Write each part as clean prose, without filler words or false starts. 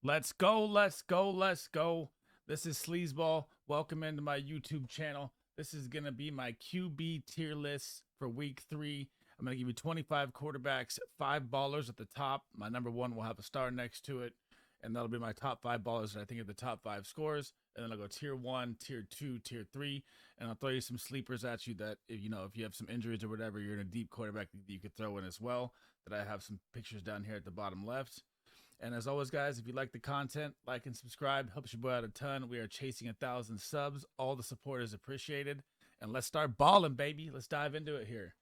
Let's go, let's go, let's go. This is Sleazeball. Welcome into my YouTube channel. This is going to be my QB tier list for week 3. I'm going to give you 25 quarterbacks, 5 ballers at the top. My number 1 will have a star next to it, and that'll be my top 5 ballers that I think are the top 5 scores. And then I'll go tier 1, tier 2, tier 3, and I'll throw you some sleepers at you that, if you have some injuries or whatever, you're in a deep quarterback that you could throw in as well, that I have some pictures down here at the bottom left. And as always, guys, if you like the content, like and subscribe. Helps your boy out a ton. We are chasing 1,000 subs. All the support is appreciated. And let's start balling, baby. Let's dive into it here.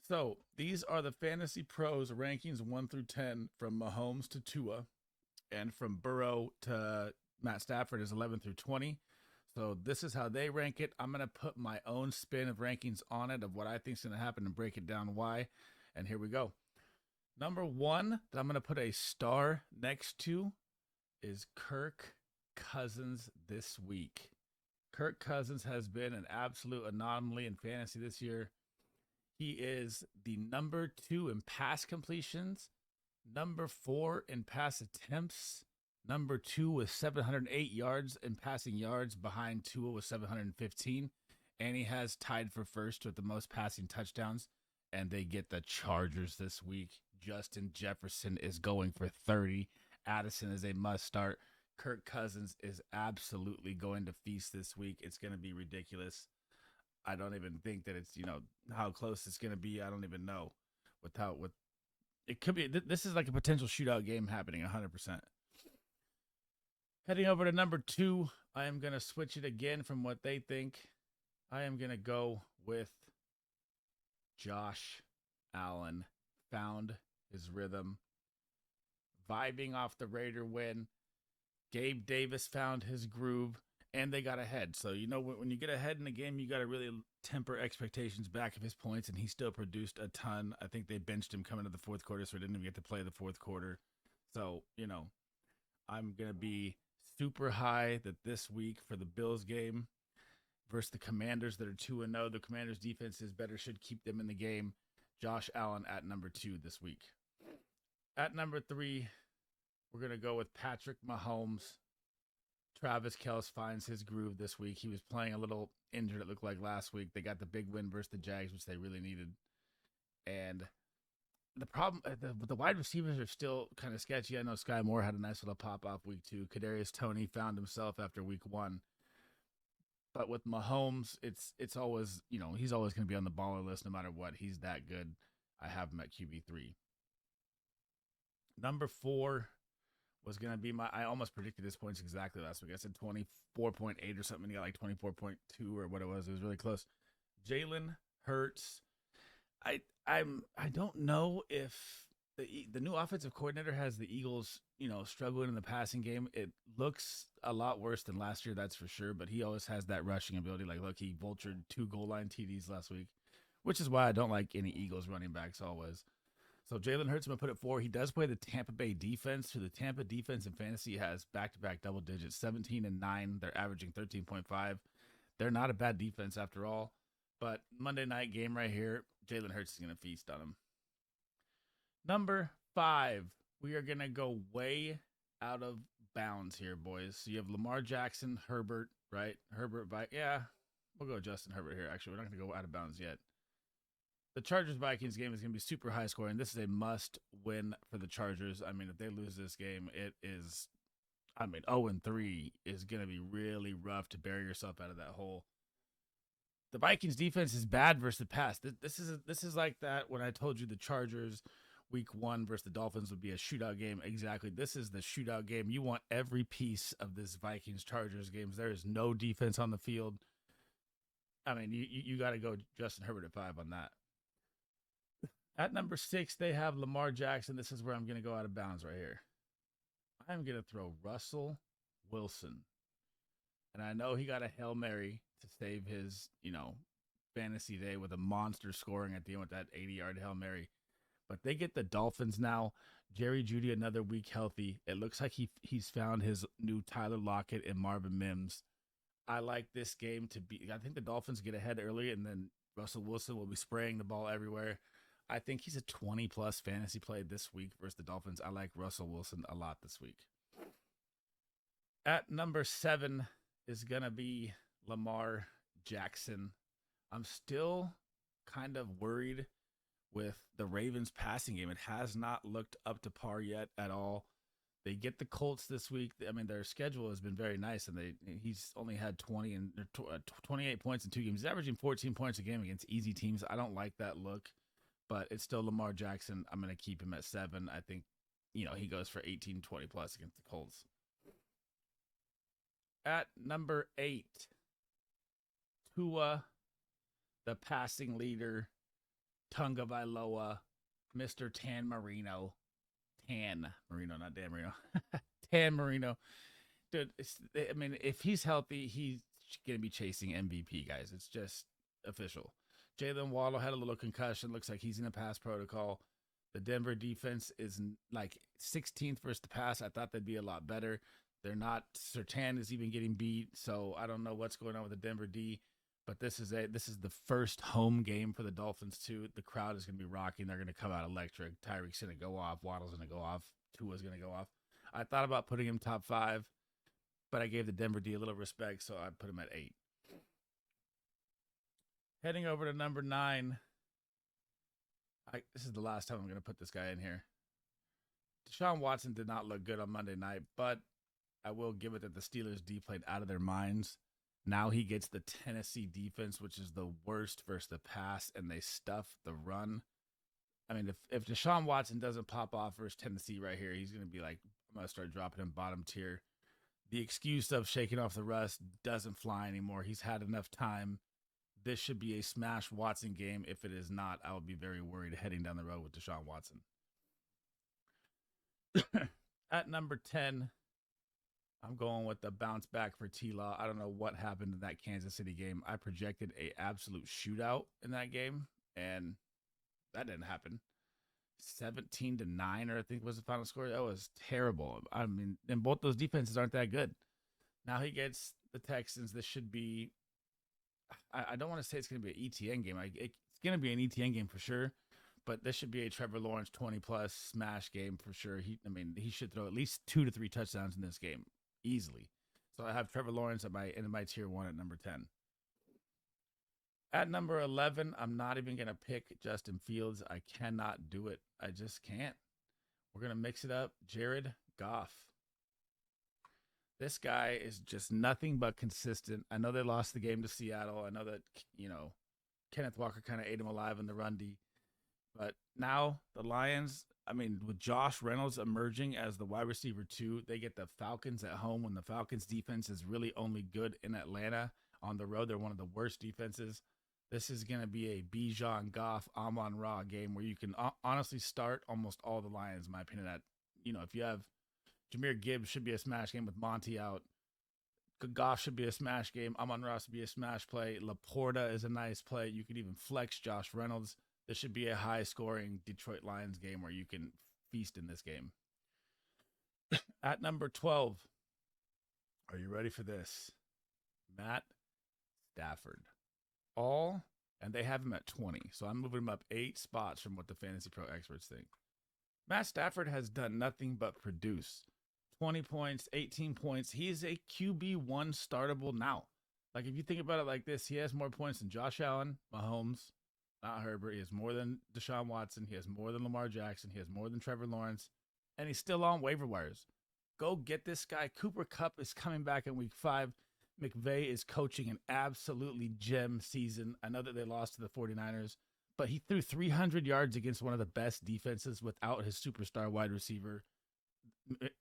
So these are the Fantasy Pros rankings 1 through 10 from Mahomes to Tua, and from Burrow to Matt Stafford is 11 through 20. So this is how they rank it. I'm going to put my own spin of rankings on it of what I think is going to happen and break it down why. And here we go. Number 1 that I'm going to put a star next to is Kirk Cousins this week. Kirk Cousins has been an absolute anomaly in fantasy this year. He is the number 2 in pass completions, number 4 in pass attempts, number 2 with 708 yards in passing yards behind Tua with 715. And he has tied for first with the most passing touchdowns. And they get the Chargers this week. Justin Jefferson is going for 30. Addison is a must start. Kirk Cousins is absolutely going to feast this week. It's going to be ridiculous. I don't even think that it's, how close it's going to be. I don't even know with it could be. This is like a potential shootout game happening 100%. Heading over to number 2, I am going to switch it again from what they think. I am going to go with Josh Allen. Found his rhythm, vibing off the Raider win. Gabe Davis found his groove, and they got ahead. So, when you get ahead in the game, you got to really temper expectations back of his points, and he still produced a ton. I think they benched him coming to the fourth quarter, so he didn't even get to play the fourth quarter. So, I'm going to be super high that this week for the Bills game versus the Commanders that are 2-0. The Commanders' defense is better, should keep them in the game. Josh Allen at number 2 this week. At number 3, we're going to go with Patrick Mahomes. Travis Kelce finds his groove this week. He was playing a little injured, it looked like, last week. They got the big win versus the Jags, which they really needed. And the problem, the wide receivers are still kind of sketchy. I know Sky Moore had a nice little pop-off week 2. Kadarius Toney found himself after week 1. But with Mahomes, it's always, he's always going to be on the baller list no matter what. He's that good. I have him at QB3. Number 4 was going to be I almost predicted his points exactly last week. I said 24.8 or something. He got like 24.2 or what it was. It was really close. Jalen Hurts. I don't know if the new offensive coordinator has the Eagles, struggling in the passing game. It looks a lot worse than last year, that's for sure. But he always has that rushing ability. Like, look, he vultured 2 goal line TDs last week, which is why I don't like any Eagles running backs always. So Jalen Hurts, I'm going to put it 4. He does play the Tampa Bay defense. So the Tampa defense in fantasy has back-to-back double digits, 17 and 9. They're averaging 13.5. They're not a bad defense after all. But Monday night game right here, Jalen Hurts is going to feast on him. Number 5, we are going to go way out of bounds here, boys. So you have Lamar Jackson, Herbert, right? We'll go Justin Herbert here. Actually, we're not going to go out of bounds yet. The Chargers-Vikings game is going to be super high scoring. This is a must win for the Chargers. I mean, if they lose this game, it is, 0-3 is going to be really rough to bury yourself out of that hole. The Vikings defense is bad versus the pass. This is like that when I told you the Chargers week 1 versus the Dolphins would be a shootout game. Exactly. This is the shootout game. You want every piece of this Vikings-Chargers games. There is no defense on the field. I mean, you got to go Justin Herbert at 5 on that. At number 6, they have Lamar Jackson. This is where I'm going to go out of bounds right here. I'm going to throw Russell Wilson. And I know he got a Hail Mary to save his, fantasy day with a monster scoring at the end with that 80-yard Hail Mary. But they get the Dolphins now. Jerry Jeudy another week healthy. It looks like he's found his new Tyler Lockett and Marvin Mims. I like this game to be. I think the Dolphins get ahead early, and then Russell Wilson will be spraying the ball everywhere. I think he's a 20-plus fantasy play this week versus the Dolphins. I like Russell Wilson a lot this week. At number 7 is going to be Lamar Jackson. I'm still kind of worried with the Ravens passing game. It has not looked up to par yet at all. They get the Colts this week. I mean, their schedule has been very nice, and he's only had 28 points in 2 games. He's averaging 14 points a game against easy teams. I don't like that look, but it's still Lamar Jackson. I'm going to keep him at 7. I think, he goes for 18, 20 plus against the Colts. At number 8, Tua, the passing leader, Tunga Vailoa, Mr. Tan Marino. Tan Marino, not Dan Marino. Tan Marino. Dude, if he's healthy, he's going to be chasing MVP, guys. It's just official. Jalen Waddle had a little concussion. Looks like he's in a pass protocol. The Denver defense is like 16th versus the pass. I thought they'd be a lot better. They're not. Surtain is even getting beat, so I don't know what's going on with the Denver D. But this is the first home game for the Dolphins too. The crowd is going to be rocking. They're going to come out electric. Tyreek's going to go off. Waddle's going to go off. Tua's going to go off. I thought about putting him top 5, but I gave the Denver D a little respect, so I put him at 8. Heading over to number 9. This is the last time I'm going to put this guy in here. Deshaun Watson did not look good on Monday night, but I will give it that the Steelers D played out of their minds. Now he gets the Tennessee defense, which is the worst versus the pass, and they stuff the run. I mean, if Deshaun Watson doesn't pop off versus Tennessee right here, he's going to be like, I'm going to start dropping him bottom tier. The excuse of shaking off the rust doesn't fly anymore. He's had enough time. This should be a smash Watson game. If it is not, I would be very worried heading down the road with Deshaun Watson. At number 10, I'm going with the bounce back for T-Law. I don't know what happened in that Kansas City game. I projected a absolute shootout in that game, and that didn't happen. 17-9, or I think was the final score. That was terrible. I mean, and both those defenses aren't that good. Now he gets the Texans. This should be, I don't want to say it's going to be an ETN game. It's going to be an ETN game for sure, but this should be a Trevor Lawrence 20-plus smash game for sure. He should throw at least 2 to 3 touchdowns in this game easily. So I have Trevor Lawrence in my tier 1 at number 10. At number 11, I'm not even going to pick Justin Fields. I cannot do it. I just can't. We're going to mix it up. Jared Goff. This guy is just nothing but consistent. I know they lost the game to Seattle. I know that, Kenneth Walker kind of ate him alive in the run D. But now the Lions, with Josh Reynolds emerging as the wide receiver 2, they get the Falcons at home when the Falcons defense is really only good in Atlanta. On the road, they're one of the worst defenses. This is going to be a Bijan Goff, Amon-Ra game where you can honestly start almost all the Lions, in my opinion. If you have Jahmyr Gibbs, should be a smash game with Monty out. Goff should be a smash game. Amon-Ra should be a smash play. Laporta is a nice play. You could even flex Josh Reynolds. This should be a high-scoring Detroit Lions game where you can feast in this game. At number 12, are you ready for this? Matt Stafford. And they have him at 20. So I'm moving him up 8 spots from what the Fantasy Pro experts think. Matt Stafford has done nothing but produce. 20 points, 18 points. He is a QB1 startable now. Like, if you think about it like this, he has more points than Josh Allen, Mahomes, not Herbert. He has more than Deshaun Watson. He has more than Lamar Jackson. He has more than Trevor Lawrence. And he's still on waiver wires. Go get this guy. Cooper Kupp is coming back in week 5. McVay is coaching an absolutely gem season. I know that they lost to the 49ers, but he threw 300 yards against one of the best defenses without his superstar wide receiver.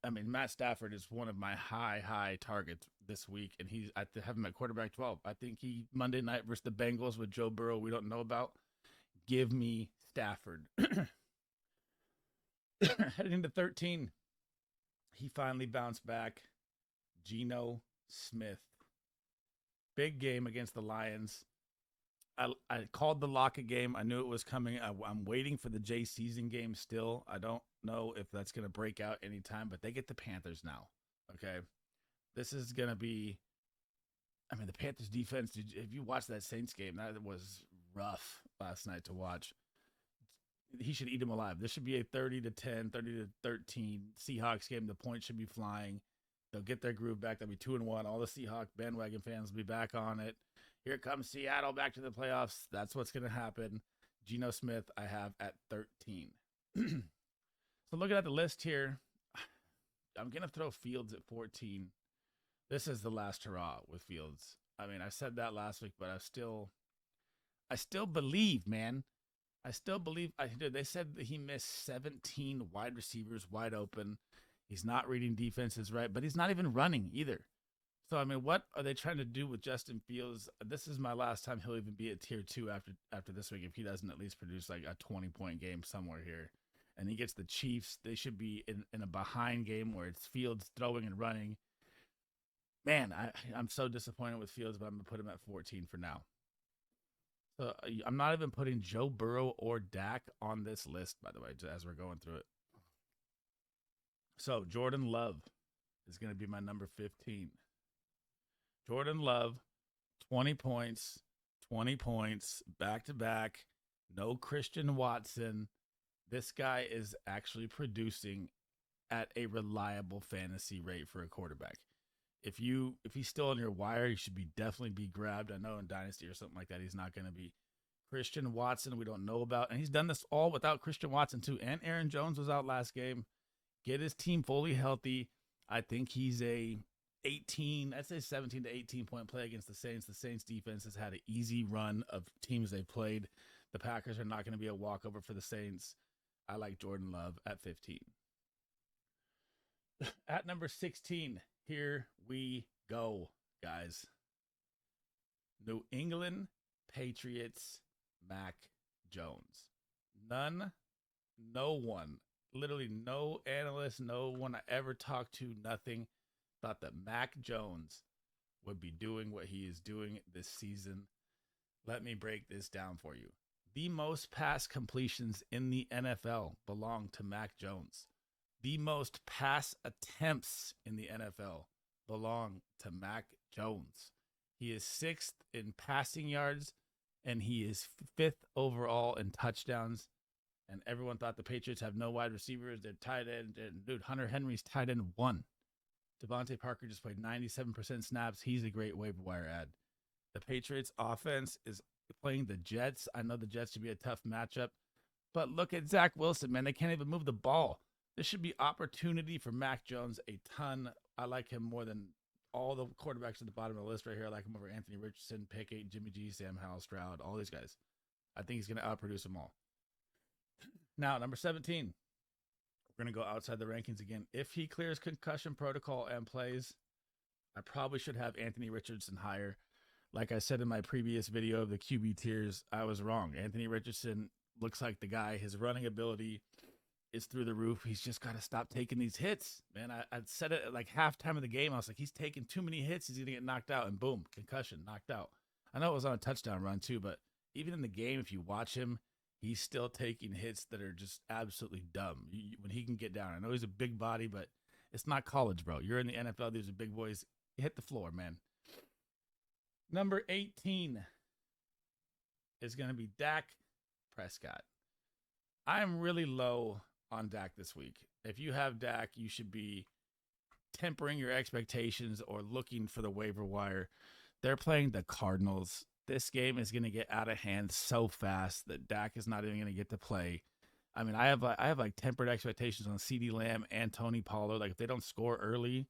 Matt Stafford is one of my high targets this week, and I have him at quarterback 12. I think Monday night versus the Bengals with Joe Burrow, we don't know about. Give me Stafford. Heading into 13, he finally bounced back. Geno Smith. Big game against the Lions. I called the Lockett game. I knew it was coming. I'm waiting for the Jay Season game still. I don't know if that's going to break out anytime, but they get the Panthers now. Okay. This is going to be, the Panthers defense, if you watch that Saints game, that was rough last night to watch. He should eat him alive. This should be a 30-10, 30-13 Seahawks game. The points should be flying. They'll get their groove back. They'll be 2-1. All the Seahawk bandwagon fans will be back on it. Here comes Seattle back to the playoffs. That's what's going to happen. Geno Smith, I have at 13. So looking at the list here, I'm going to throw Fields at 14. This is the last hurrah with Fields. I mean, I said that last week, but I still believe, man. I still believe. They said that he missed 17 wide receivers wide open. He's not reading defenses right, but he's not even running either. So, I mean, what are they trying to do with Justin Fields? This is my last time he'll even be at tier 2 after this week if he doesn't at least produce like a 20-point game somewhere here. And he gets the Chiefs. They should be in a behind game where it's Fields throwing and running. Man, I'm so disappointed with Fields, but I'm going to put him at 14 for now. So I'm not even putting Joe Burrow or Dak on this list, by the way, as we're going through it. So Jordan Love is going to be my number 15. Jordan Love, 20 points, back to back, no Christian Watson. This guy is actually producing at a reliable fantasy rate for a quarterback. If he's still on your wire, he should definitely be grabbed. I know in Dynasty or something like that, he's not going to be. Christian Watson, we don't know about. And he's done this all without Christian Watson too. And Aaron Jones was out last game. Get his team fully healthy. I think he's a 17 to 18 point play against the Saints. The Saints defense has had an easy run of teams they've played. The Packers are not going to be a walkover for the Saints. I like Jordan Love at 15. At number 16, here we go, guys. New England Patriots, Mac Jones. No one, literally no analyst, no one I ever talked to, nothing, thought that Mac Jones would be doing what he is doing this season. Let me break this down for you. The most pass completions in the NFL belong to Mac Jones. The most pass attempts in the NFL belong to Mac Jones. He is 6th in passing yards, and he is 5th overall in touchdowns. And everyone thought the Patriots have no wide receivers. They're tight end. Dude, Hunter Henry's tight end 1. Devontae Parker just played 97% snaps. He's a great waiver wire add. The Patriots offense is playing the Jets. I know the Jets should be a tough matchup, but look at Zach Wilson, man. They can't even move the ball. This should be opportunity for Mac Jones a ton. I like him more than all the quarterbacks at the bottom of the list right here. I like him over Anthony Richardson, Pickett, Jimmy G, Sam Howell, Stroud, all these guys. I think he's going to outproduce them all. Now, number 17. We're going to go outside the rankings again. If he clears concussion protocol and plays, I probably should have Anthony Richardson higher. Like I said in my previous video of the QB tiers, I was wrong. Anthony Richardson looks like the guy. His running ability is through the roof. He's just got to stop taking these hits. Man, I said it at like halftime of the game. I was like, he's taking too many hits. He's going to get knocked out. And boom, concussion, knocked out. I know it was on a touchdown run too, but even in the game, if you watch him, he's still taking hits that are just absolutely dumb. When he can get down, I know he's a big body, but it's not college, bro. You're in the NFL. These are big boys. Hit the floor, man. Number 18 is going to be Dak Prescott. I'm really low on Dak this week. If you have Dak, you should be tempering your expectations or looking for the waiver wire. They're playing the Cardinals. This game is going to get out of hand so fast that Dak is not even going to get to play. I mean, I have like tempered expectations on CeeDee Lamb and Tony Pollard. Like if they don't score early,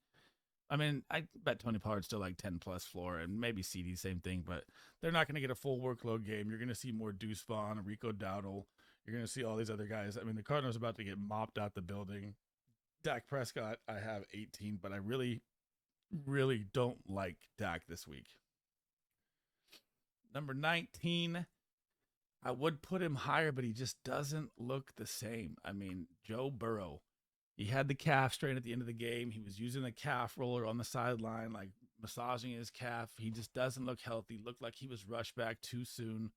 I mean, I bet Tony Pollard's still like 10 plus floor, and maybe CD, same thing, but they're not going to get a full workload game. You're going to see more Deuce Vaughn, Rico Dowdle. You're going to see all these other guys. I mean, the Cardinals are about to get mopped out the building. Dak Prescott, I have 18, but I really, really don't like Dak this week. Number 19, I would put him higher, but he just doesn't look the same. I mean, Joe Burrow. He had the calf strain at the end of the game. He was using the calf roller on the sideline, like massaging his calf. He just doesn't look healthy. Looked like he was rushed back too soon.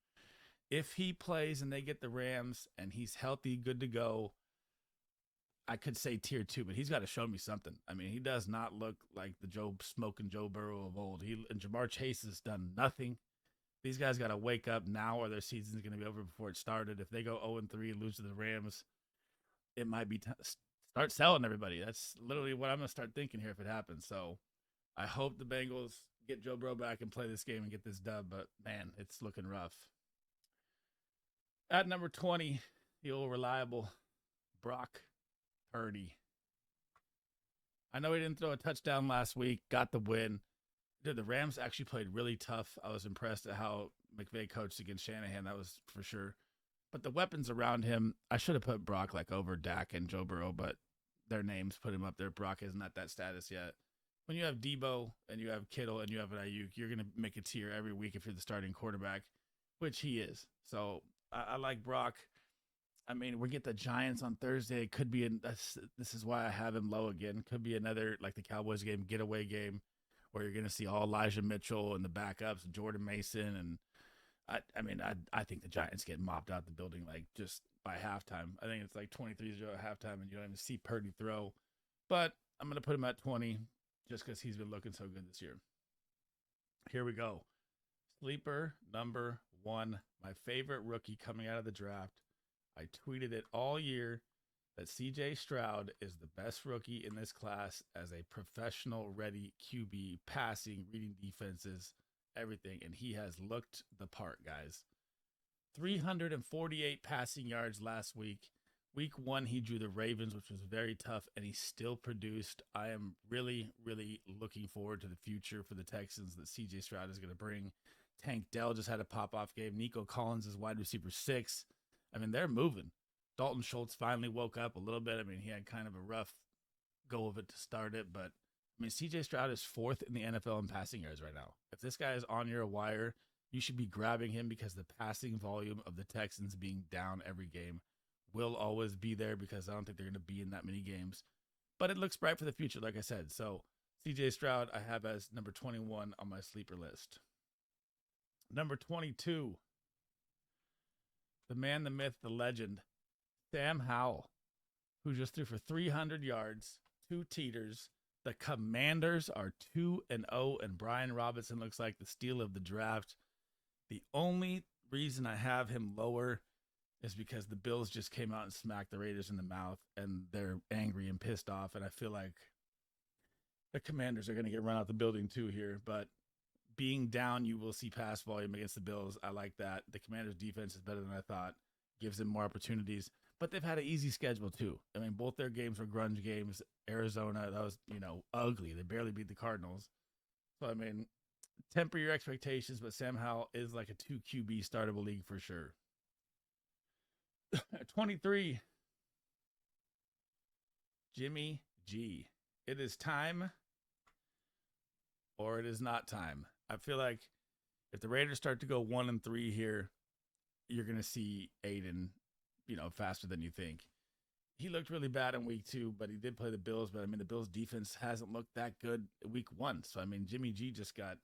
If he plays and they get the Rams and he's healthy, good to go, I could say tier 2, but he's got to show me something. I mean, he does not look like the smoking Joe Burrow of old. And Jamar Chase has done nothing. These guys got to wake up now or their season's going to be over before it started. If they go 0-3 and lose to the Rams, it might be start selling everybody. That's literally what I'm gonna start thinking here if it happens. So I hope the Bengals get Joe Burrow back and play this game and get this dub. But man, it's looking rough. At number 20, the old reliable Brock Purdy. I know he didn't throw a touchdown last week, got the win. Dude, the Rams actually played really tough. I was impressed at how McVay coached against Shanahan. That was for sure. But the weapons around him, I should have put Brock like over Dak and Joe Burrow, but their names put him up there. Brock isn't at that status yet. When you have Debo and you have Kittle and you have an Ayuk, you're going to make a tier every week if you're the starting quarterback, which he is. So I like Brock. I mean, we get the Giants on Thursday. It could be, this is why I have him low again. Could be another, like the Cowboys game, getaway game where you're going to see all Elijah Mitchell and the backups, Jordan Mason. And I think the Giants get mopped out the building like just by halftime. I think it's like 23-0 at halftime and you don't even see Purdy throw. But I'm going to put him at 20 just because he's been looking so good this year. Here we go. Sleeper number 1, my favorite rookie coming out of the draft. I tweeted it all year that CJ Stroud is the best rookie in this class as a professional ready QB, passing, reading defenses, everything. And he has looked the part, guys. 348 passing yards last week. Week 1, he drew the Ravens, which was very tough, and he still produced. I am really, really looking forward to the future for the Texans that CJ Stroud is going to bring. Tank Dell just had a pop-off game. Nico Collins is wide receiver 6. I mean, they're moving. Dalton Schultz finally woke up a little bit. I mean, he had kind of a rough go of it to start it, but I mean, CJ Stroud is 4th in the NFL in passing yards right now. If this guy is on your wire, you should be grabbing him because the passing volume of the Texans being down every game will always be there because I don't think they're going to be in that many games. But it looks bright for the future, like I said. So CJ Stroud I have as number 21 on my sleeper list. Number 22. The man, the myth, the legend, Sam Howell, who just threw for 300 yards, 2 teeters. The Commanders are 2-0, and Brian Robinson looks like the steal of the draft. The only reason I have him lower is because the Bills just came out and smacked the Raiders in the mouth, and they're angry and pissed off, and I feel like the Commanders are going to get run out the building too here, but being down, you will see pass volume against the Bills. I like that. The Commanders' defense is better than I thought. Gives them more opportunities. But they've had an easy schedule, too. I mean, both their games were grunge games. Arizona, that was, ugly. They barely beat the Cardinals. So, I mean, temper your expectations, but Sam Howell is like a 2 QB startable league for sure. 23, Jimmy G. It is time or it is not time. I feel like if the Raiders start to go 1-3 here, you're going to see Aiden, faster than you think. He looked really bad in week 2, but he did play the Bills. But I mean, the Bills defense hasn't looked that good week 1. So I mean, Jimmy G just got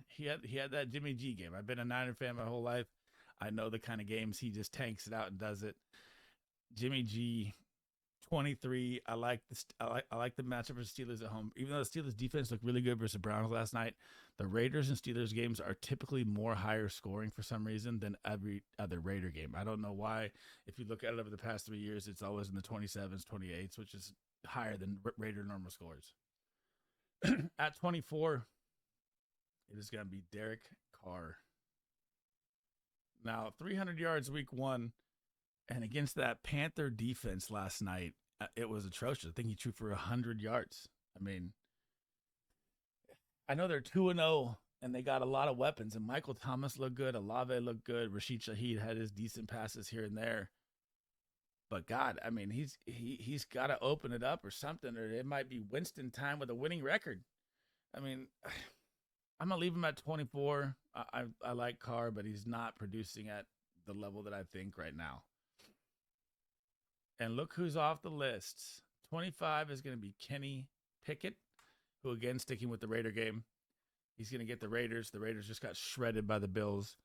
he had that Jimmy G game. I've been a Niner fan my whole life. I know the kind of games he just tanks it out and does it. Jimmy G, 23. I like the matchup for Steelers at home. Even though the Steelers defense looked really good versus Browns last night, the Raiders and Steelers games are typically more higher scoring for some reason than every other Raider game. I don't know why. If you look at it over the past 3 years, it's always in the 27s, 28s, which is higher than Raider normal scores. At 24, it is going to be Derek Carr. Now, 300 yards week 1. And against that Panther defense last night, it was atrocious. I think he threw for 100 yards. I mean, I know they're 2-0, and they got a lot of weapons. And Michael Thomas looked good. Olave looked good. Rashid Shaheed had his decent passes here and there. But God, I mean, he's got to open it up or something, or it might be Winston time with a winning record. I mean, I'm going to leave him at 24. I like Carr, but he's not producing at the level that I think right now. And look who's off the list. 25 is going to be Kenny Pickett, who, again, sticking with the Raider game. He's going to get the Raiders. The Raiders just got shredded by the Bills.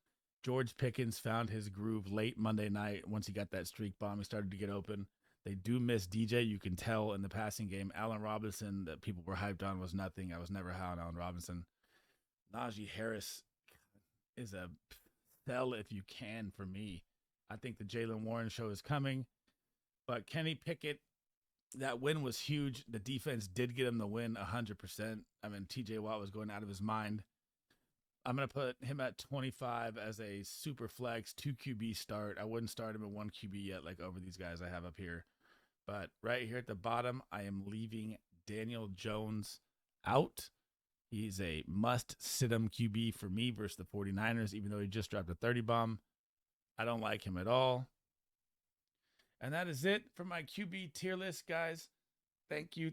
George Pickens found his groove late Monday night. Once he got that streak bomb, he started to get open. They do miss DJ. You can tell in the passing game. Allen Robinson, that people were hyped on, was nothing. I was never high on Allen Robinson. Najee Harris is a sell if you can for me. I think the Jaylen Warren show is coming. But Kenny Pickett that win was huge. The defense did get him the win 100%. I mean, TJ Watt was going out of his mind. I'm going to put him at 25 as a super flex 2 QB start. I wouldn't start him at 1 QB yet, like over these guys I have up here. But right here at the bottom, I am leaving Daniel Jones out. He's a must sit him QB for me versus the 49ers, even though he just dropped a 30 bomb. I don't like him at all. And that is it for my QB tier list, guys. Thank you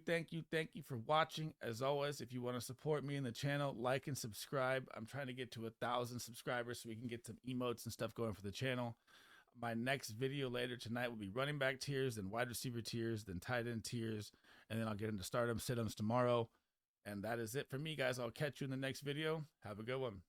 for watching. As always, if you want to support me in the channel, like and subscribe. I'm trying to get to 1,000 subscribers so we can get some emotes and stuff going for the channel. My next video later tonight will be running back tiers, then wide receiver tiers, then tight end tiers, and then I'll get into stardom sit-ems tomorrow. And that is it for me, guys. I'll catch you in the next video. Have a good one.